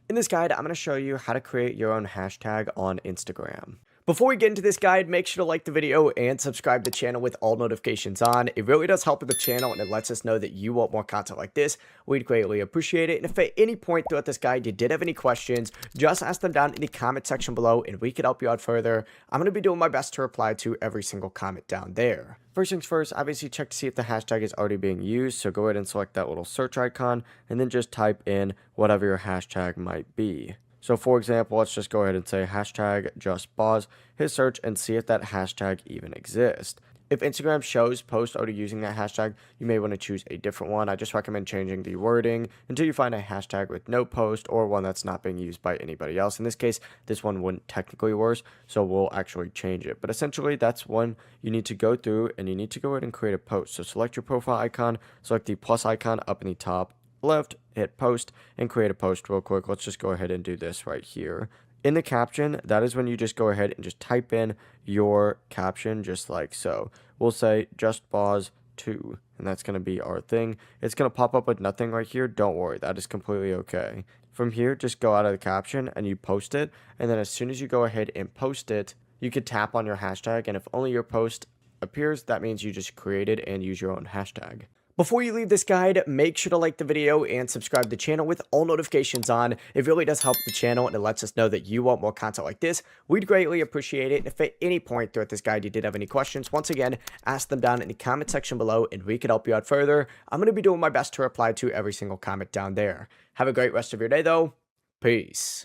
In this guide, I'm going to show you how to create your own hashtag on Instagram. Before we get into this guide, make sure to like the video and subscribe to the channel with all notifications on. It really does help with the channel and it lets us know that you want more content like this. We'd greatly appreciate it. And if at any point throughout this guide you did have any questions, just ask them down in the comment section below and we could help you out further. I'm going to be doing my best to reply to every single comment down there. First things first, obviously check to see if the hashtag is already being used. So go ahead and select that little search icon and then just type in whatever your hashtag might be. So for example, let's just go ahead and say hashtag JustBoz, hit search and see if that hashtag even exists. If Instagram shows posts already using that hashtag, you may want to choose a different one. I just recommend changing the wording until you find a hashtag with no post or one that's not being used by anybody else. In this case, this one wouldn't technically work, so we'll actually change it. But essentially, that's one you need to go through and you need to go ahead and create a post. So select your profile icon, select the plus icon up in the top left, hit post and create a post real quick. Let's just go ahead and do this right here. In the caption, that is when you just go ahead and just type in your caption just like so. We'll say JustBoz 2 and that's going to be our thing. It's going to pop up with nothing right here. Don't worry, that is completely okay. From here, just go out of the caption and you post it, and then as soon as you go ahead and post it, you could tap on your hashtag, and if only your post appears, that means you just created and use your own hashtag. Before you leave this guide, make sure to like the video and subscribe to the channel with all notifications on. It really does help the channel and it lets us know that you want more content like this. We'd greatly appreciate it. And if at any point throughout this guide you did have any questions, once again, ask them down in the comment section below and we could help you out further. I'm going to be doing my best to reply to every single comment down there. Have a great rest of your day though. Peace.